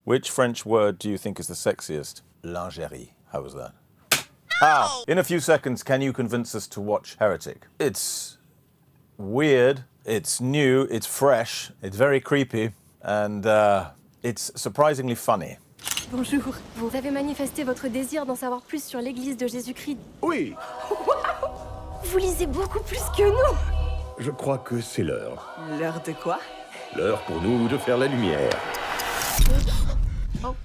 Which French word do you think is the sexiest? Lingerie. How was that? Ah, in a few seconds, can you convince us to watch Heretic? It's weird, it's new, it's fresh, it's very creepy, and it's surprisingly funny. Bonjour. Vous avez manifesté votre désir d'en savoir plus sur l'église de Jésus-Christ. Oui, Vous lisez beaucoup plus que nous. je crois que c'est l'heure. L'heure de quoi? L'heure pour nous de faire la lumière. Oh.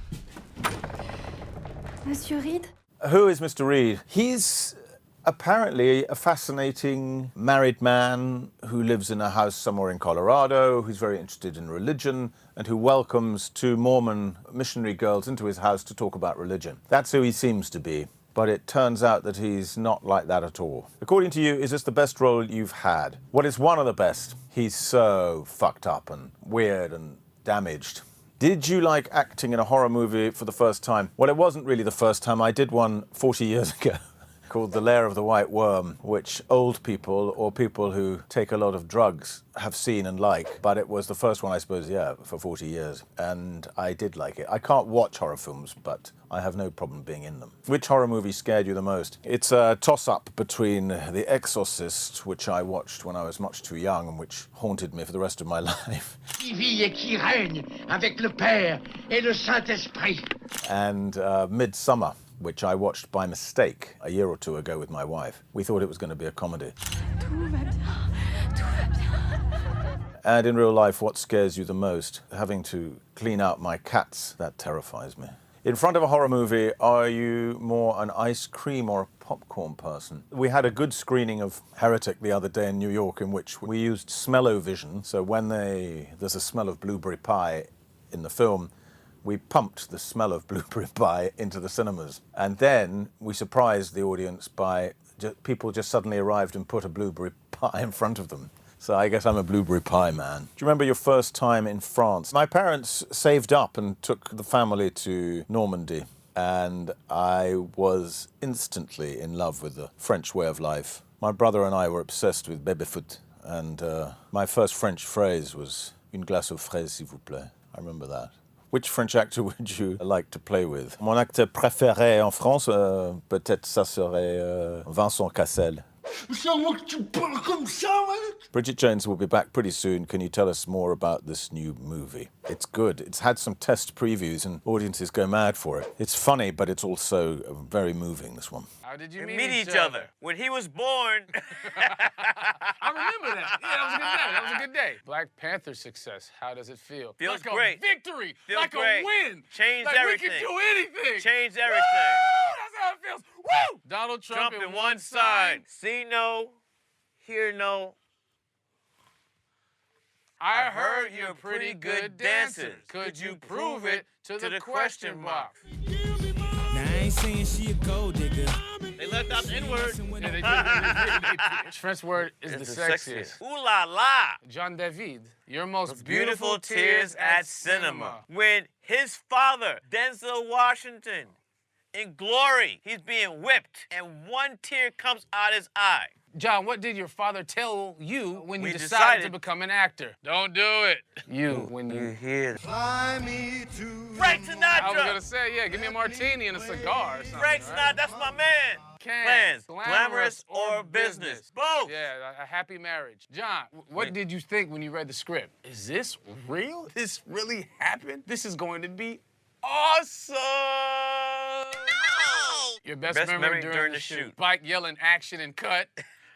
Monsieur Reed? Who is Mr. Reed? He's apparently a fascinating married man who lives in a house somewhere in Colorado, who's very interested in religion, and who welcomes two Mormon missionary girls into his house to talk about religion. That's who he seems to be, but it turns out that he's not like that at all. According to you, is this the best role you've had? Well, it's one of the best. He's so fucked up and weird and damaged. Did you like acting in a horror movie for the first time? Well, it wasn't really the first time. I did one 40 years ago called The Lair of the White Worm, which old people or people who take a lot of drugs have seen and like. But it was the first one, I suppose, yeah, for 40 years. And I did like it. I can't watch horror films, but I have no problem being in them. Which horror movie scared you the most? It's a toss-up between The Exorcist, which I watched when I was much too young and which haunted me for the rest of my life. Qui vit et qui règne avec le Père et le Saint-Esprit. And Midsummer, which I watched by mistake a year or two ago with my wife. We thought it was going to be a comedy. Tout va bien. Tout va bien. And in real life, what scares you the most? Having to clean out my cats, that terrifies me. In front of a horror movie, are you more an ice cream or a popcorn person? We had a good screening of Heretic the other day in New York in which we used smell-o-vision. So when there's a smell of blueberry pie in the film, we pumped the smell of blueberry pie into the cinemas. And then we surprised the audience by people just suddenly arrived and put a blueberry pie in front of them. So I guess I'm a blueberry pie man. Do you remember your first time in France? My parents saved up and took the family to Normandy. And I was instantly in love with the French way of life. My brother and I were obsessed with baby-foot. And my first French phrase was, une glace aux fraises, s'il vous plaît. I remember that. Which French actor would you like to play with? Mon acteur préféré en France, peut-être ça serait Vincent Cassel. Bridget Jones will be back pretty soon. Can you tell us more about this new movie? It's good. It's had some test previews and audiences go mad for it. It's funny, but it's also very moving, this one. How did you meet each other? When he was born. I remember that. Yeah, that was a good day. That was a good day. Black Panther success. How does it feel? Feels like great. A victory. Feels like great. A win. Changed like everything. We can do anything. Changed everything. Woo! That's how it feels. Woo! Donald Trump in one side. See no, hear no. I heard you're pretty good dancers. Could you prove it to the question box? Now I ain't saying she a gold digger. They left out the N-word. Yeah, they did. Which French word is the sexiest? Ooh la la. John David, your most Beautiful tears at cinema. When his father, Denzel Washington, in glory, he's being whipped, and one tear comes out his eye. John, what did your father tell you when you We decided decided to become an actor? Don't do it. You, when you hear Fly me to Frank I was gonna Sinatra. say, yeah, give me a martini and a cigar or something. Frank right? Sinatra, that's my man. Plans, glamorous or business? Both. Yeah, a happy marriage. John, what did you think when you read the script? Is this real? This really happened? This is going to be awesome! No! Your best memory during the shoot. Spike yelling action and cut.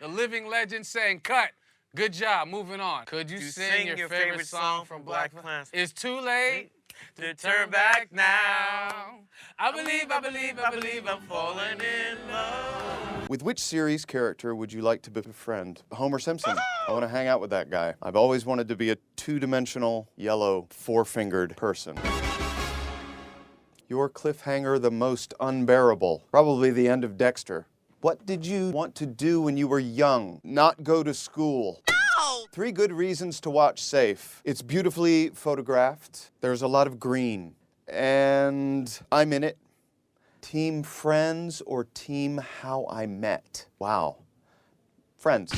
The living legend saying cut. Good job, moving on. Could you sing your favorite song from Black Panther? It's too late To turn back now. I believe I'm falling in love. With which series character would you like to befriend? Homer Simpson. I want to hang out with that guy. I've always wanted to be a two-dimensional, yellow, four-fingered person. Your cliffhanger the most unbearable. Probably the end of Dexter. What did you want to do when you were young? Not go to school. No! 3 good reasons to watch Safe. It's beautifully photographed. There's a lot of green. And I'm in it. Team Friends or Team How I Met? Wow. Friends.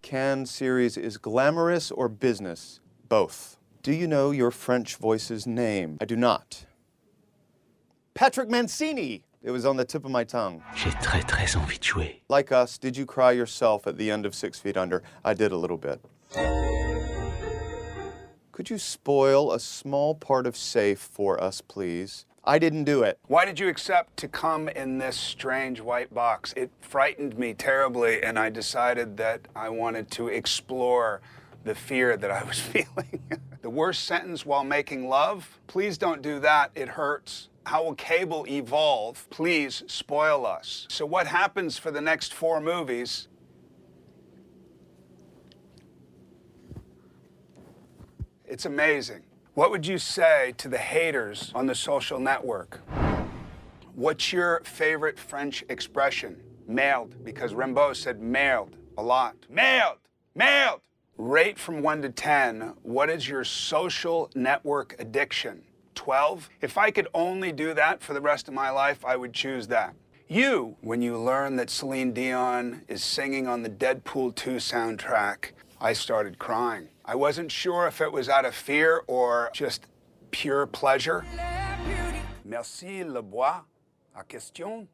Cannes series is glamorous or business? Both. Do you know your French voice's name? I do not. Patrick Mancini! It was on the tip of my tongue. J'ai très très envie de jouer. Like us, did you cry yourself at the end of 6 Feet Under? I did a little bit. Could you spoil a small part of Safe for us, please? I didn't do it. Why did you accept to come in this strange white box? It frightened me terribly, and I decided that I wanted to explore the fear that I was feeling. The worst sentence while making love? Please don't do that, it hurts. How will cable evolve? Please spoil us. So what happens for the next 4 movies? It's amazing. What would you say to the haters on the social network? What's your favorite French expression? Mailed, because Rimbaud said mailed a lot. Mailed! Mailed! Rate from 1 to 10, what is your social network addiction? 12? If I could only do that for the rest of my life, I would choose that. You, when you learn that Celine Dion is singing on the Deadpool 2 soundtrack, I started crying. I wasn't sure if it was out of fear or just pure pleasure. Merci, Le Bois. À question?